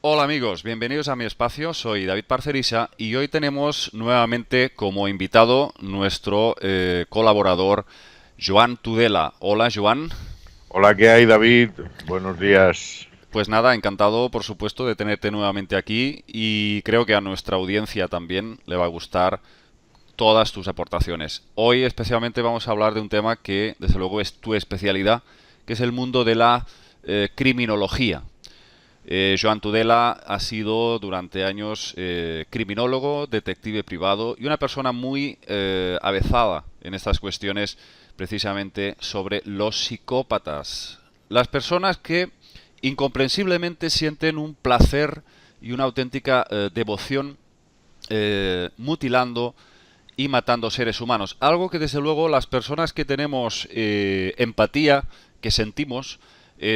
Hola amigos, bienvenidos a mi espacio, soy David Parcerisa y hoy tenemos nuevamente como invitado nuestro colaborador Joan Tudela. Hola Joan. Hola, ¿qué hay, David? Buenos días. Pues nada, encantado por supuesto de tenerte nuevamente aquí y creo que a nuestra audiencia también le va a gustar todas tus aportaciones. Hoy especialmente vamos a hablar de un tema que desde luego es tu especialidad, que es el mundo de la criminología. Joan Tudela ha sido durante años criminólogo, detective privado y una persona muy avezada en estas cuestiones precisamente sobre los psicópatas. Las personas que incomprensiblemente sienten un placer y una auténtica devoción mutilando y matando seres humanos. Algo que desde luego las personas que tenemos empatía, que sentimos,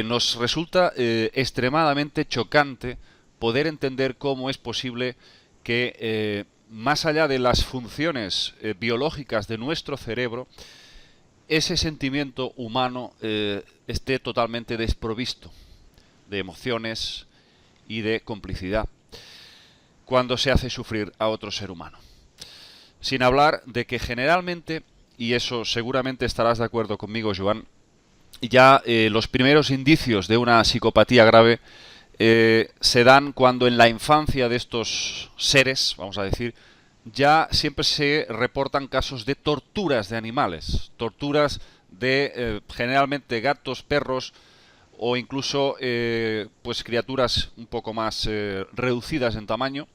nos resulta extremadamente chocante poder entender cómo es posible que más allá de las funciones biológicas de nuestro cerebro, ese sentimiento humano esté totalmente desprovisto de emociones y de complicidad cuando se hace sufrir a otro ser humano. Sin hablar de que generalmente, y eso seguramente estarás de acuerdo conmigo, Joan, ya los primeros indicios de una psicopatía grave se dan cuando en la infancia de estos seres, vamos a decir, ya siempre se reportan casos de torturas de animales, torturas de generalmente gatos, perros o incluso pues criaturas un poco más reducidas en tamaño,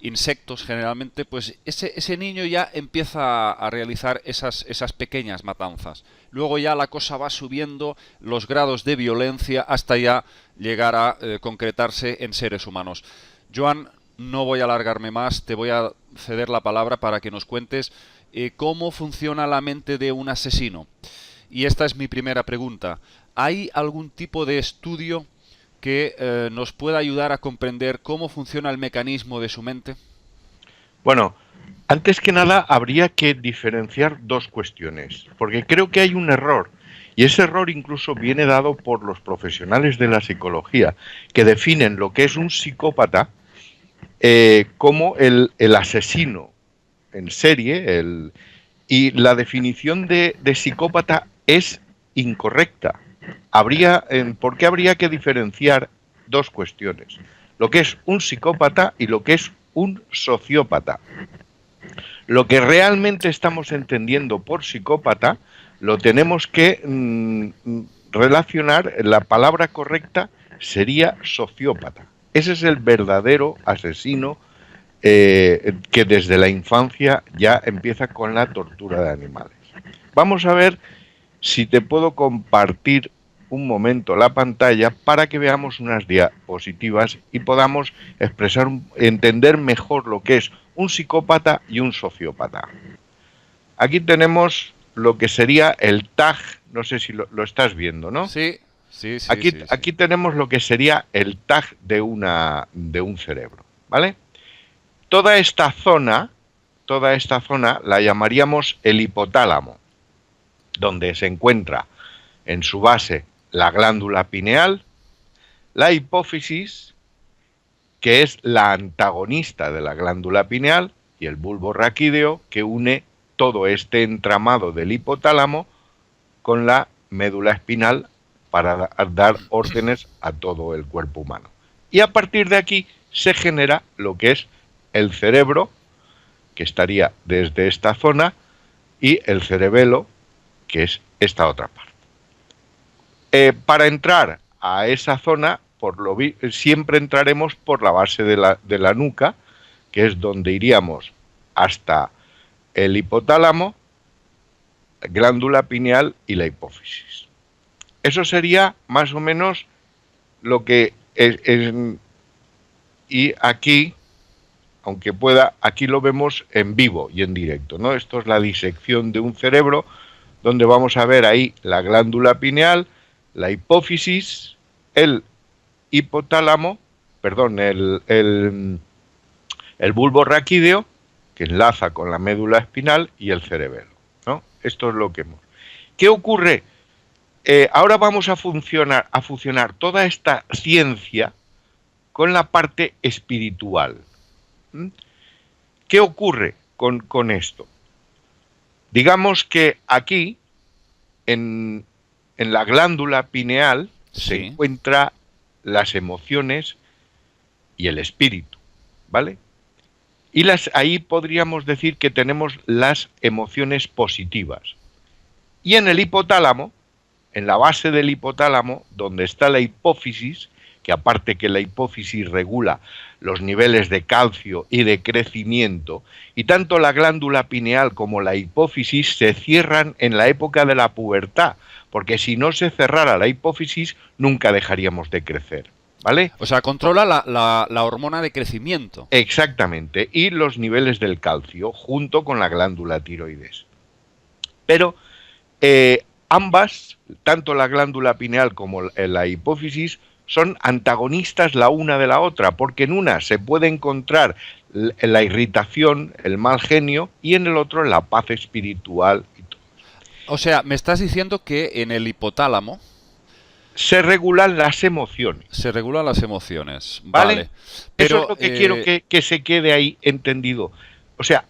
insectos generalmente, pues ese niño ya empieza a realizar esas pequeñas matanzas. Luego ya la cosa va subiendo los grados de violencia hasta ya llegar a concretarse en seres humanos. Joan, no voy a alargarme más, te voy a ceder la palabra para que nos cuentes cómo funciona la mente de un asesino. Y esta es mi primera pregunta. ¿Hay algún tipo de estudio que nos pueda ayudar a comprender cómo funciona el mecanismo de su mente? Bueno, antes que nada habría que diferenciar dos cuestiones, porque creo que hay un error, y ese error incluso viene dado por los profesionales de la psicología, que definen lo que es un psicópata como el asesino en serie, y la definición de psicópata es incorrecta. ¿Por qué habría que diferenciar dos cuestiones? Lo que es un psicópata y lo que es un sociópata. Lo que realmente estamos entendiendo por psicópata lo tenemos que relacionar, la palabra correcta sería sociópata. Ese es el verdadero asesino que desde la infancia ya empieza con la tortura de animales. Vamos a ver si te puedo compartir un momento la pantalla para que veamos unas diapositivas y podamos entender mejor lo que es un psicópata y un sociópata. Aquí tenemos lo que sería el tag, no sé si lo estás viendo, ¿no? Sí, sí, sí, Aquí, sí, sí. aquí tenemos lo que sería el tag de un cerebro, ¿vale? Toda toda esta zona la llamaríamos el hipotálamo, donde se encuentra en su base la glándula pineal, la hipófisis, que es la antagonista de la glándula pineal, y el bulbo raquídeo, que une todo este entramado del hipotálamo con la médula espinal para dar órdenes a todo el cuerpo humano. Y a partir de aquí se genera lo que es el cerebro, que estaría desde esta zona, y el cerebelo, que es esta otra parte. Para entrar a esa zona, siempre entraremos por la base de la nuca, que es donde iríamos hasta el hipotálamo, glándula pineal y la hipófisis. Eso sería más o menos lo que y aquí, aunque pueda, aquí lo vemos en vivo y en directo, ¿no? Esto es la disección de un cerebro, donde vamos a ver ahí la glándula pineal, la hipófisis, el hipotálamo, perdón, el bulbo raquídeo, que enlaza con la médula espinal, y el cerebelo, ¿no? Esto es lo que hemos. ¿Qué ocurre? Ahora vamos a fusionar toda esta ciencia con la parte espiritual. ¿Mm? ¿Qué ocurre con esto? Digamos que aquí, en la glándula pineal, se Sí. encuentran las emociones y el espíritu, ¿vale? Y ahí podríamos decir que tenemos las emociones positivas. Y en el hipotálamo, en la base del hipotálamo, donde está la hipófisis, que aparte que la hipófisis regula los niveles de calcio y de crecimiento, y tanto la glándula pineal como la hipófisis se cierran en la época de la pubertad, porque si no se cerrara la hipófisis, nunca dejaríamos de crecer, ¿vale? O sea, controla la hormona de crecimiento. Exactamente, y los niveles del calcio, junto con la glándula tiroides. Pero ambas, tanto la glándula pineal como la hipófisis, son antagonistas la una de la otra, porque en una se puede encontrar la irritación, el mal genio, y en el otro la paz espiritual y todo. O sea, me estás diciendo que en el hipotálamo Se regulan las emociones, se regulan las emociones. ¿vale? Vale. Eso es Pero, lo que quiero que se quede ahí entendido. O sea,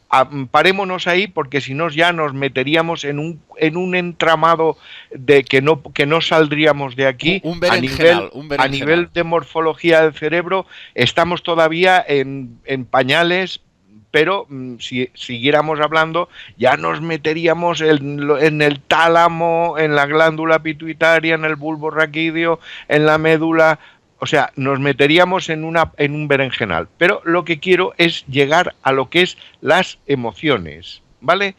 parémonos ahí porque si no ya nos meteríamos en un entramado de que no saldríamos de aquí un berenjenal, un a berenjenal. nivel de morfología del cerebro. Estamos todavía en pañales, pero si siguiéramos hablando ya nos meteríamos en el tálamo, en la glándula pituitaria, en el bulbo raquídeo, en la médula. O sea, nos meteríamos en un berenjenal. Pero lo que quiero es llegar a lo que es las emociones, ¿vale?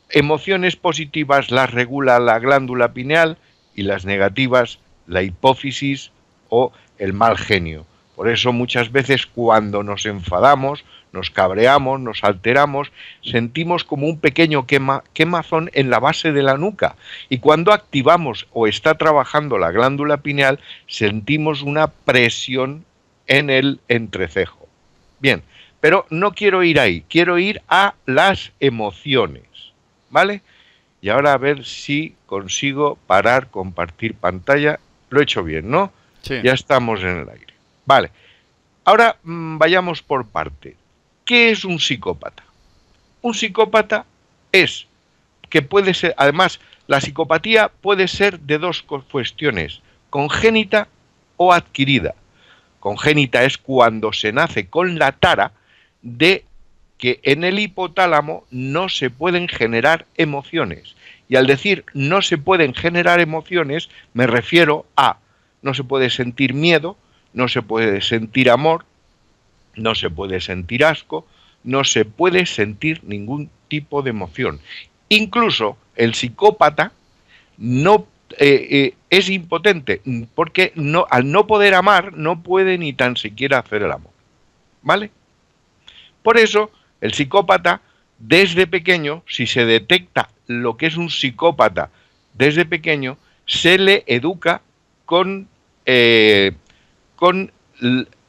Emociones positivas las regula la glándula pineal y las negativas la hipófisis o el mal genio. Por eso muchas veces cuando nos enfadamos, nos cabreamos, nos alteramos, sentimos como un pequeño quemazón en la base de la nuca. Y cuando activamos o está trabajando la glándula pineal, sentimos una presión en el entrecejo. Bien, pero no quiero ir ahí, quiero ir a las emociones, ¿vale? Y ahora a ver si consigo parar, compartir pantalla. Lo he hecho bien, ¿no? Sí. Ya estamos en el aire. Vale. Ahora vayamos por parte. ¿Qué es un psicópata? Un psicópata es que puede ser, además, la psicopatía puede ser de dos cuestiones, congénita o adquirida. Congénita es cuando se nace con la tara de que en el hipotálamo no se pueden generar emociones. Y al decir no se pueden generar emociones, me refiero a no se puede sentir miedo, no se puede sentir amor, no se puede sentir asco, no se puede sentir ningún tipo de emoción. Incluso el psicópata no es impotente porque al no poder amar no puede ni tan siquiera hacer el amor, ¿vale? Por eso el psicópata desde pequeño, si se detecta lo que es un psicópata desde pequeño, se le educa con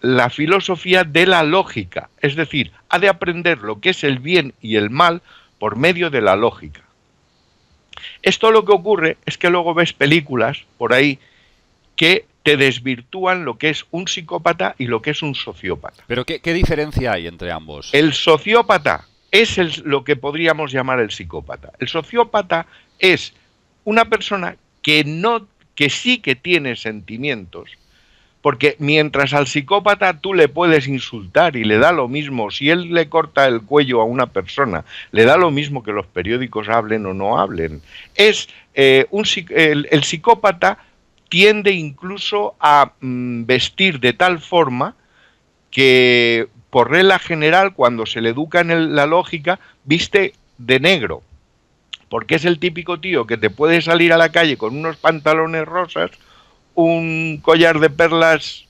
la filosofía de la lógica, es decir, ha de aprender lo que es el bien y el mal por medio de la lógica. Esto lo que ocurre es que luego ves películas por ahí que te desvirtúan lo que es un psicópata y lo que es un sociópata. ¿Pero qué diferencia hay entre ambos? El sociópata es lo que podríamos llamar el psicópata. El sociópata es una persona que sí que tiene sentimientos, porque mientras al psicópata tú le puedes insultar y le da lo mismo, si él le corta el cuello a una persona, le da lo mismo que los periódicos hablen o no hablen. El psicópata tiende incluso a vestir de tal forma que, por regla general, cuando se le educa en la lógica, viste de negro. Porque es el típico tío que te puede salir a la calle con unos pantalones rosas, un collar de perlas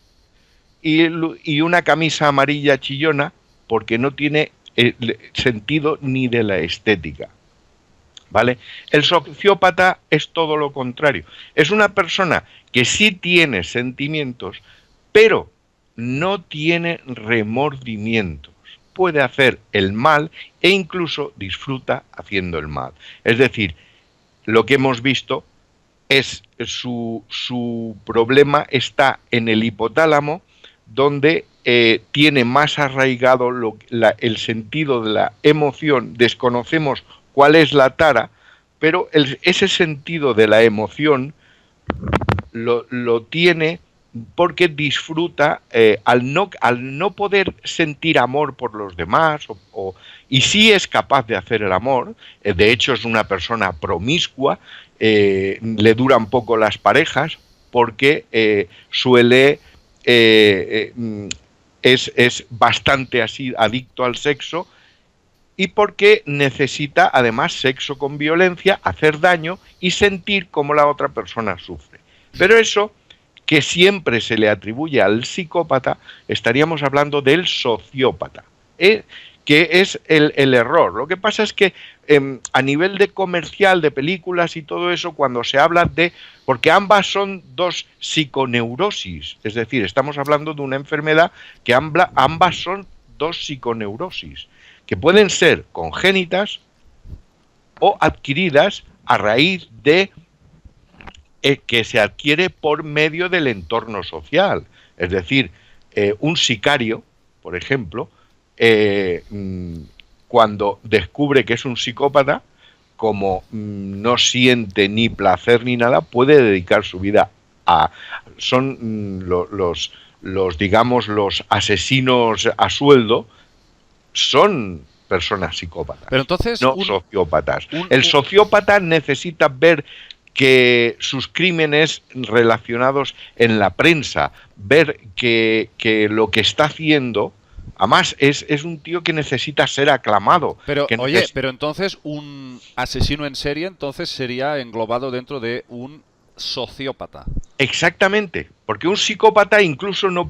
y una camisa amarilla chillona, porque no tiene sentido ni de la estética, ¿vale? El sociópata es todo lo contrario. Es una persona que sí tiene sentimientos, pero no tiene remordimientos. Puede hacer el mal e incluso disfruta haciendo el mal. Es decir, lo que hemos visto es su problema está en el hipotálamo, donde tiene más arraigado el sentido de la emoción, desconocemos cuál es la tara, pero ese sentido de la emoción lo tiene porque disfruta al no poder sentir amor por los demás y sí es capaz de hacer el amor, de hecho es una persona promiscua, le duran poco las parejas porque suele es bastante así adicto al sexo y porque necesita además sexo con violencia, hacer daño y sentir cómo la otra persona sufre. Pero eso que siempre se le atribuye al psicópata, estaríamos hablando del sociópata, que es el error. Lo que pasa es que a nivel de comercial, de películas y todo eso, cuando se habla de... Porque ambas son dos psiconeurosis, es decir, estamos hablando de una enfermedad que ambas son dos psiconeurosis, que pueden ser congénitas o adquiridas a raíz de que se adquiere por medio del entorno social. Es decir, un sicario, por ejemplo, cuando descubre que es un psicópata, como no siente ni placer ni nada, puede dedicar su vida a... Son digamos, los asesinos a sueldo, son personas psicópatas, Pero entonces, no sociópatas. El sociópata necesita ver que sus crímenes relacionados en la prensa, ver que lo que está haciendo, además es un tío que necesita ser aclamado. Pero, pero entonces un asesino en serie entonces sería englobado dentro de un sociópata. Exactamente, porque un psicópata incluso no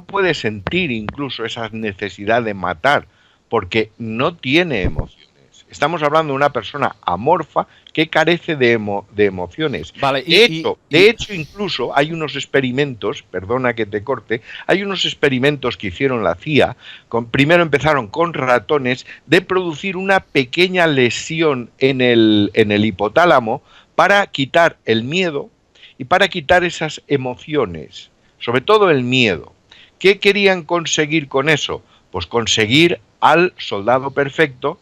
puede sentir incluso esa necesidad de matar, porque no tiene emociones. Estamos hablando de una persona amorfa que carece de emociones. Vale, de hecho, incluso hay unos experimentos, perdona que te corte, hay unos experimentos que hicieron la CIA, primero empezaron con ratones, de producir una pequeña lesión en el hipotálamo para quitar el miedo y para quitar esas emociones, sobre todo el miedo. ¿Qué querían conseguir con eso? Pues conseguir al soldado perfecto,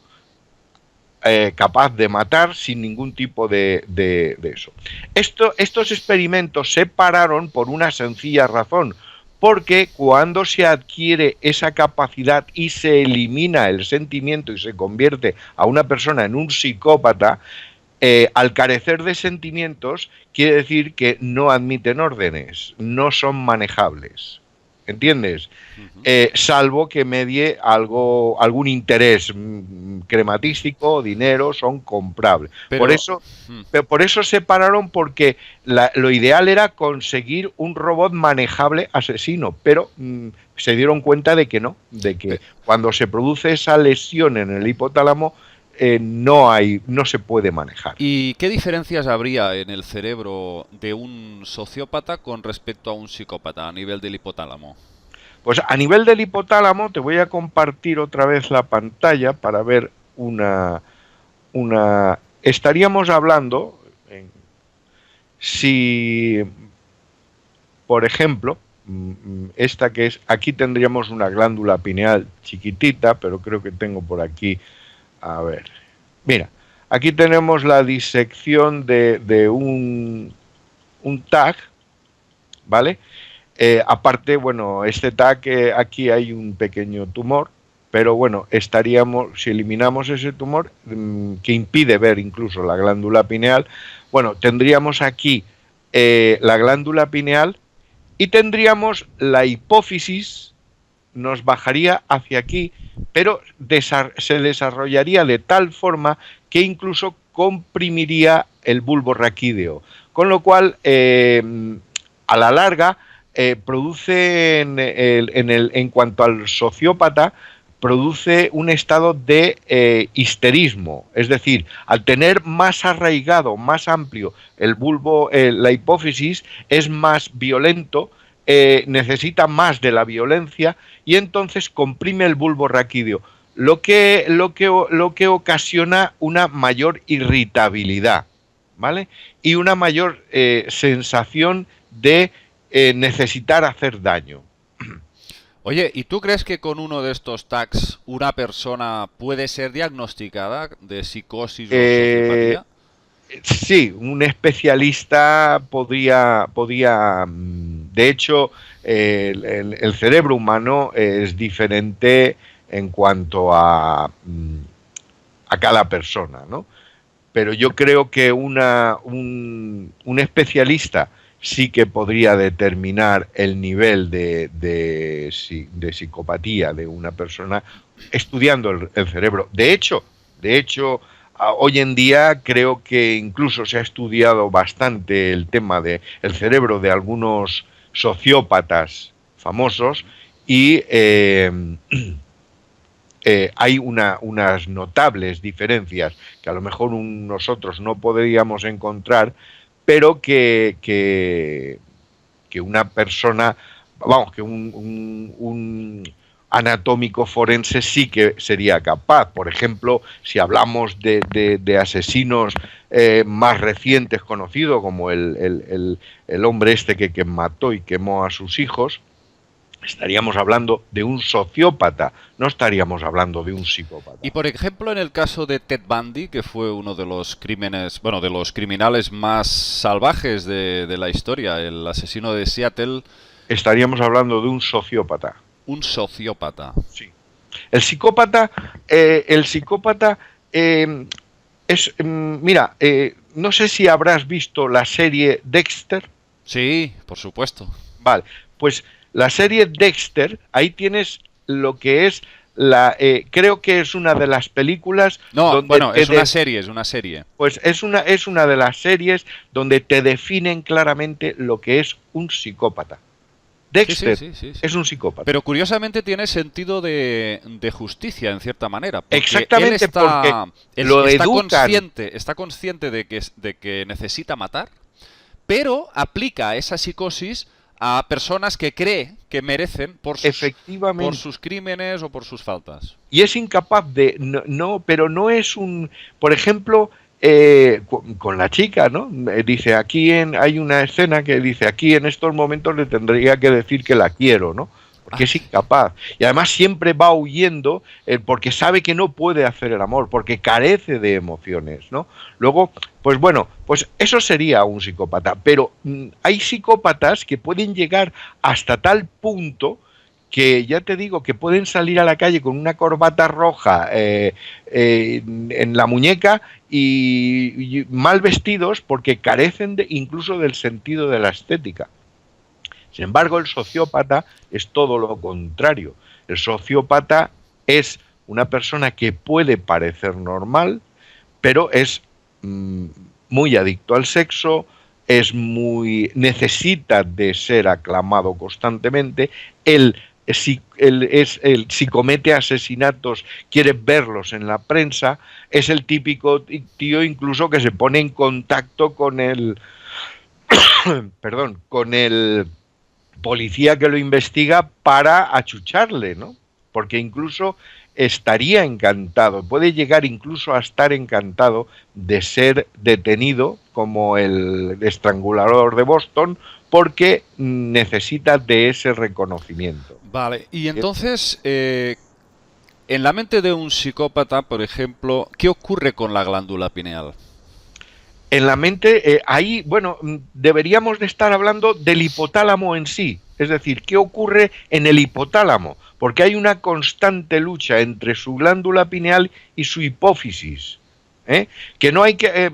capaz de matar sin ningún tipo de eso. Estos experimentos se pararon por una sencilla razón, porque cuando se adquiere esa capacidad y se elimina el sentimiento y se convierte a una persona en un psicópata, al carecer de sentimientos, quiere decir que no admiten órdenes, no son manejables. ¿Entiendes? Salvo que medie algún interés crematístico, dinero, son comprables. Por eso se pararon, porque lo ideal era conseguir un robot manejable asesino, pero se dieron cuenta de que no, de que cuando se produce esa lesión en el hipotálamo, no se puede manejar. ¿Y qué diferencias habría en el cerebro de un sociópata con respecto a un psicópata a nivel del hipotálamo? Pues a nivel del hipotálamo te voy a compartir otra vez la pantalla para ver estaríamos hablando, si, por ejemplo, esta que es, aquí tendríamos una glándula pineal chiquitita, pero creo que tengo por aquí. A ver, mira, aquí tenemos la disección de un TAC, ¿vale? Aparte, bueno, este TAC, aquí hay un pequeño tumor, pero bueno, si eliminamos ese tumor, que impide ver incluso la glándula pineal, bueno, tendríamos aquí la glándula pineal y tendríamos la hipófisis, nos bajaría hacia aquí, pero se desarrollaría de tal forma que incluso comprimiría el bulbo raquídeo, con lo cual a la larga produce en cuanto al sociópata, produce un estado de histerismo, es decir, al tener más arraigado, más amplio el bulbo, la hipófisis, es más violento, necesita más de la violencia y entonces comprime el bulbo raquídeo, lo que ocasiona una mayor irritabilidad, ¿vale? Y una mayor sensación de necesitar hacer daño. Oye, ¿y tú crees que con uno de estos tags una persona puede ser diagnosticada de psicosis o Eh, sociopatía? Sí, un especialista de hecho, el cerebro humano es diferente en cuanto a cada persona, ¿no? Pero yo creo que un especialista sí que podría determinar el nivel de psicopatía de una persona estudiando el cerebro. De hecho, hoy en día creo que incluso se ha estudiado bastante el tema del cerebro de algunos sociópatas famosos y hay unas notables diferencias que a lo mejor nosotros no podríamos encontrar, pero que una persona, vamos, que un anatómico forense sí que sería capaz. Por ejemplo, si hablamos de asesinos más recientes conocidos, como el hombre este que mató y quemó a sus hijos, estaríamos hablando de un sociópata, no estaríamos hablando de un Y psicópata. por ejemplo, en el caso de Ted Bundy, que fue uno de los crímenes, bueno, de los criminales más salvajes de la historia, el asesino de Seattle, Estaríamos hablando de un sociópata. un sociópata. Sí. El psicópata mira, no sé si habrás visto la serie Dexter. Sí, por supuesto. Vale, pues la serie Dexter, ahí tienes lo que es creo que es una de las películas No, donde bueno, es una serie, es una serie. pues es una de las series donde te definen claramente lo que es un psicópata. Sí, sí, Dexter sí, sí, sí. es un psicópata. Pero curiosamente tiene sentido de justicia en cierta manera, porque Exactamente porque él lo educan. está consciente de que necesita matar, pero aplica esa psicosis a personas que cree que merecen por Efectivamente. sus crímenes o por sus faltas. Y es incapaz de, no, pero no es por ejemplo, con la chica, ¿no? Dice, hay una escena que dice, aquí en estos momentos le tendría que decir que la quiero, ¿no? Porque Ay, es incapaz. Y además siempre va huyendo porque sabe que no puede hacer el amor, porque carece de emociones, ¿no? Luego, pues bueno, pues eso sería un psicópata. Pero hay psicópatas que pueden llegar hasta tal punto que ya te digo que pueden salir a la calle con una corbata roja en la muñeca y mal vestidos porque carecen incluso del sentido de la estética. Sin embargo, el sociópata es todo lo contrario. El sociópata es una persona que puede parecer normal, pero es mm, muy adicto al sexo, necesita de ser aclamado constantemente, él, si comete asesinatos, quiere verlos en la prensa, es el típico tío incluso que se pone en contacto perdón, con el policía que lo investiga para achucharle, ¿no? Porque incluso estaría encantado, puede llegar incluso a estar encantado de ser detenido como el estrangulador de Boston porque necesita de ese reconocimiento. vale. Y entonces, en la mente de un psicópata, por ejemplo, ¿qué ocurre con la glándula pineal? En la mente, ahí, bueno, deberíamos de estar hablando del hipotálamo en sí, es decir, qué ocurre en el hipotálamo, porque hay una constante lucha entre su glándula pineal y su hipófisis, ¿eh? Que no hay que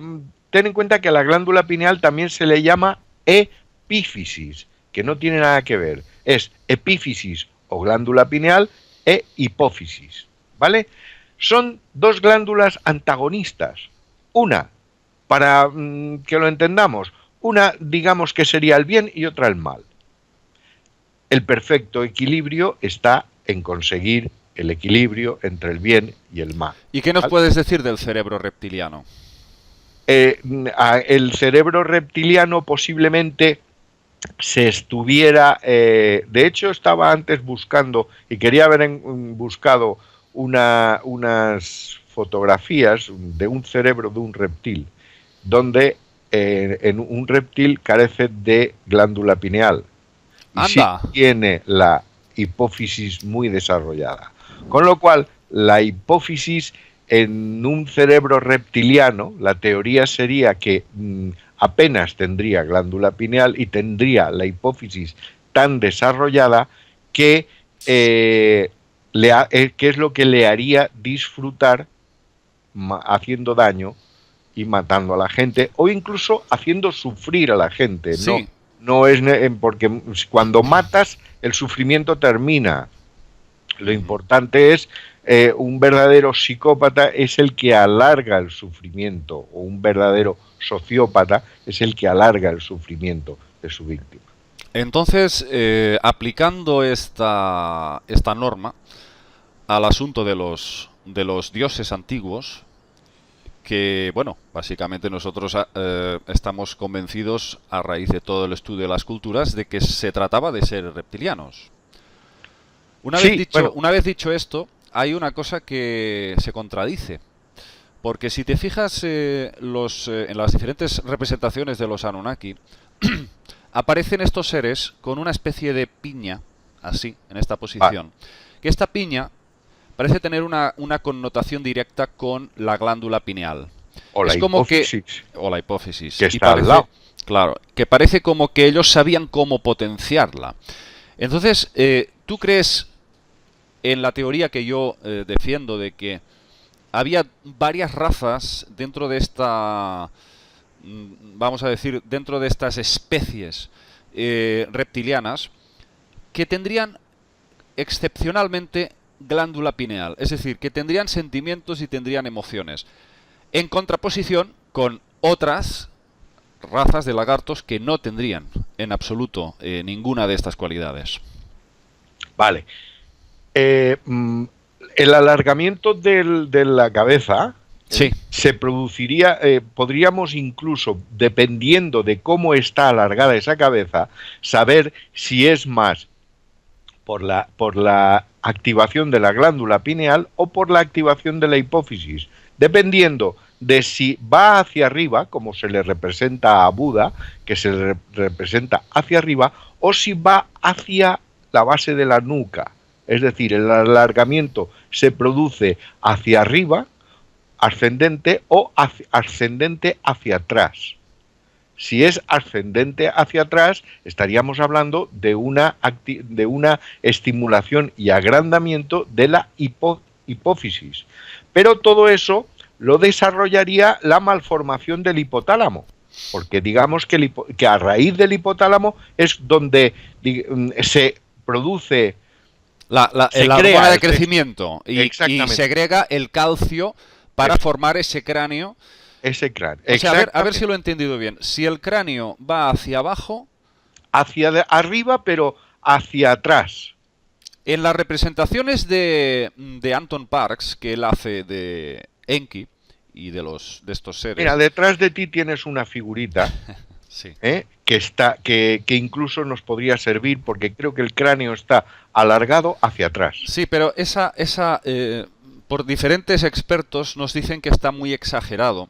ten en cuenta que a la glándula pineal también se le llama epífisis, que no tiene nada que ver, es epífisis o glándula pineal e hipófisis, ¿vale? Son dos glándulas antagonistas. Una para que lo entendamos, una digamos que sería el bien y otra el mal. El perfecto equilibrio está en conseguir el equilibrio entre el bien y el mal. ¿Y qué nos ¿Vale? puedes decir del cerebro reptiliano? El cerebro reptiliano posiblemente se estuviera, de hecho estaba antes buscando y quería haber buscado unas fotografías de un cerebro de un reptil donde en un reptil carece de glándula pineal. y sí Anda. tiene la hipófisis muy desarrollada. Con lo cual, la hipófisis en un cerebro reptiliano, la teoría sería que apenas tendría glándula pineal y tendría la hipófisis tan desarrollada que, que es lo que le haría disfrutar haciendo daño y matando a la gente, o incluso haciendo sufrir a la gente. Sí. No es porque cuando matas el sufrimiento termina. Lo importante es un verdadero psicópata es el que alarga el sufrimiento, o un verdadero sociópata es el que alarga el sufrimiento de su víctima. Entonces, aplicando esta norma al asunto de los dioses antiguos, que, bueno, básicamente nosotros estamos convencidos, a raíz de todo el estudio de las culturas, de que se trataba de seres reptilianos. Una vez dicho esto, hay una cosa que se contradice. Porque si te fijas en las diferentes representaciones de los Anunnaki, aparecen estos seres con una especie de piña, así, en esta posición. Que esta piña parece tener una connotación directa con la glándula pineal. O la hipófisis. O la hipófisis. Que está al lado. Claro, que parece como que ellos sabían cómo potenciarla. Entonces, ¿tú crees en la teoría que yo defiendo de que había varias razas dentro de esta, vamos a decir, dentro de estas especies reptilianas que tendrían excepcionalmente glándula pineal? Es decir, que tendrían sentimientos y tendrían emociones. En contraposición con otras razas de lagartos que no tendrían en absoluto ninguna de estas cualidades. Vale. El alargamiento de la cabeza sí. Se produciría, podríamos incluso, dependiendo de cómo está alargada esa cabeza, saber si es más por la activación de la glándula pineal o por la activación de la hipófisis, dependiendo de si va hacia arriba, como se le representa a Buda, que se le representa hacia arriba, o si va hacia la base de la nuca. Es decir, el alargamiento se produce hacia arriba, ascendente, o ascendente hacia atrás. Si es ascendente hacia atrás, estaríamos hablando de una estimulación y agrandamiento de la hipófisis. Pero todo eso lo desarrollaría la malformación del hipotálamo, porque digamos que a raíz del hipotálamo es donde se produce la hormona de crecimiento y segrega el calcio para formar ese cráneo. Ese cráneo. O sea, a ver si lo he entendido bien. Si el cráneo va hacia abajo... Hacia arriba, pero hacia atrás. En las representaciones de Anton Parks, que él hace de Enki y de estos seres... Mira, detrás de ti tienes una figurita sí. que incluso nos podría servir, porque creo que el cráneo está alargado hacia atrás. Sí, pero por diferentes expertos nos dicen que está muy exagerado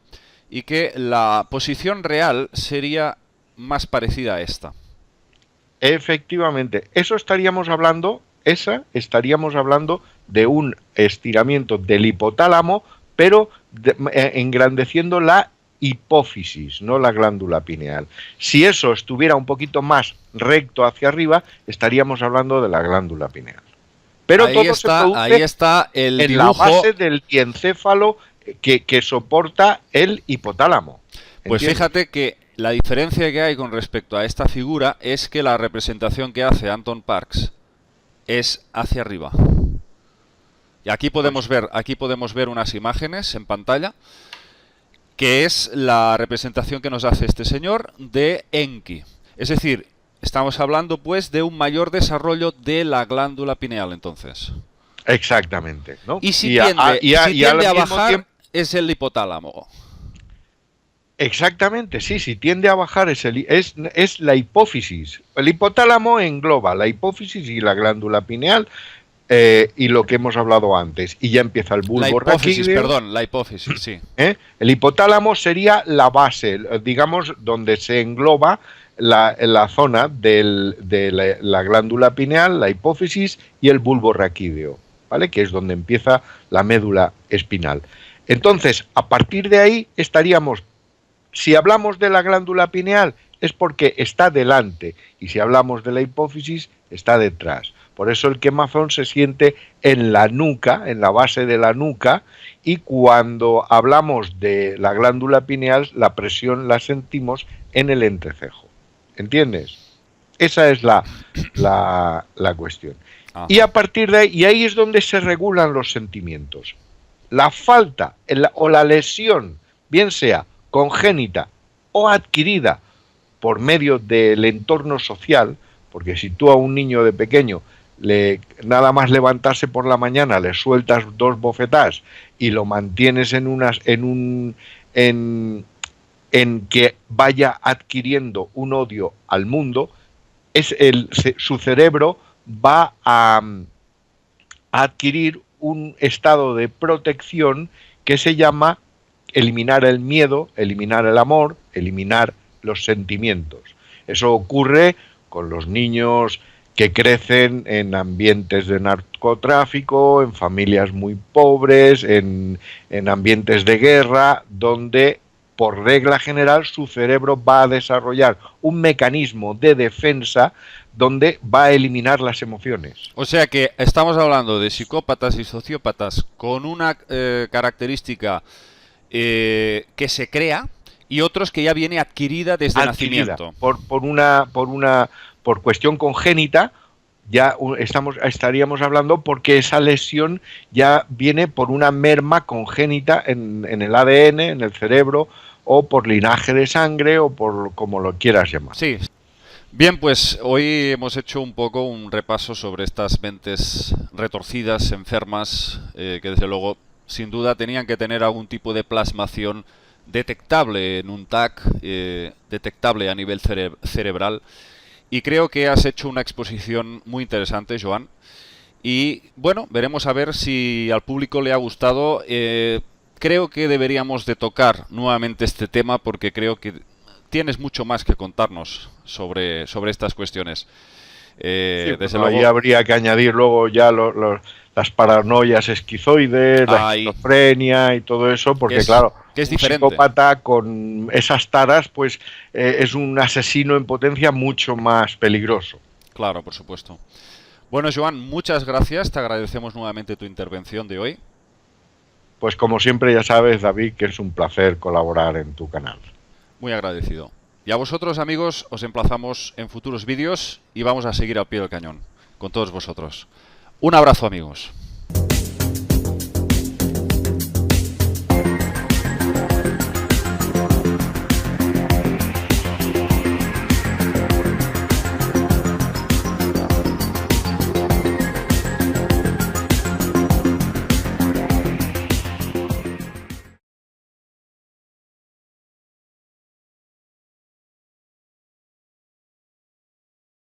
y que la posición real sería más parecida a esta. Efectivamente, estaríamos hablando de un estiramiento del hipotálamo, pero engrandeciendo la hipófisis, no la glándula pineal. Si eso estuviera un poquito más recto hacia arriba, estaríamos hablando de la glándula pineal. Pero ahí todo está, se produce ahí está el en dibujo... la base del diencéfalo que soporta el hipotálamo. Pues fíjate que la diferencia que hay con respecto a esta figura es que la representación que hace Anton Parks es hacia arriba. Y aquí podemos ver unas imágenes en pantalla, que es la representación que nos hace este señor de Enki. Es decir, estamos hablando pues de un mayor desarrollo de la glándula pineal, entonces. Exactamente, ¿no? Y si tiende a bajar, es el hipotálamo. Exactamente, sí, si tiende a bajar es la hipófisis. El hipotálamo engloba la hipófisis y la glándula pineal y lo que hemos hablado antes. Y ya empieza el bulbo raquídeo. La hipófisis, sí. El hipotálamo sería la base, digamos, donde se engloba la zona de la glándula pineal, la hipófisis y el bulbo raquídeo, ¿vale? Que es donde empieza la médula espinal. Entonces, a partir de ahí estaríamos, si hablamos de la glándula pineal, es porque está delante, y si hablamos de la hipófisis, está detrás. Por eso el quemazón se siente en la nuca, en la base de la nuca, y cuando hablamos de la glándula pineal, la presión la sentimos en el entrecejo. ¿Entiendes? Esa es la cuestión. Ajá. Y a partir de ahí, y ahí es donde se regulan los sentimientos. La falta o la lesión, bien sea congénita o adquirida por medio del entorno social, porque si tú a un niño de pequeño nada más levantarse por la mañana le sueltas 2 bofetadas y lo mantienes en que vaya adquiriendo un odio al mundo, su cerebro va a adquirir un estado de protección que se llama eliminar el miedo, eliminar el amor, eliminar los sentimientos. Eso ocurre con los niños que crecen en ambientes de narcotráfico, en familias muy pobres, en ambientes de guerra, donde por regla general su cerebro va a desarrollar un mecanismo de defensa donde va a eliminar las emociones. O sea que estamos hablando de psicópatas y sociópatas con una característica que se crea y otros que ya viene adquirida desde el nacimiento. Por cuestión congénita, ya estaríamos hablando porque esa lesión ya viene por una merma congénita en el ADN, en el cerebro, o por linaje de sangre, o por como lo quieras llamar. Sí. Bien, pues hoy hemos hecho un poco un repaso sobre estas mentes retorcidas, enfermas, que desde luego, sin duda, tenían que tener algún tipo de plasmación detectable en un TAC, detectable a nivel cerebral. Y creo que has hecho una exposición muy interesante, Joan. Y bueno, veremos a ver si al público le ha gustado. Creo que deberíamos de tocar nuevamente este tema porque creo que tienes mucho más que contarnos sobre estas cuestiones. Desde luego, ahí habría que añadir luego ya las paranoias esquizoides, la esquizofrenia y todo eso, porque claro, que es un diferente. psicópata con esas taras pues es un asesino en potencia mucho más peligroso. Claro, por supuesto. Bueno, Joan, muchas gracias. Te agradecemos nuevamente tu intervención de hoy. Pues como siempre ya sabes, David, que es un placer colaborar en tu canal. Muy agradecido. Y a vosotros, amigos, os emplazamos en futuros vídeos y vamos a seguir al pie del cañón con todos vosotros. Un abrazo, amigos.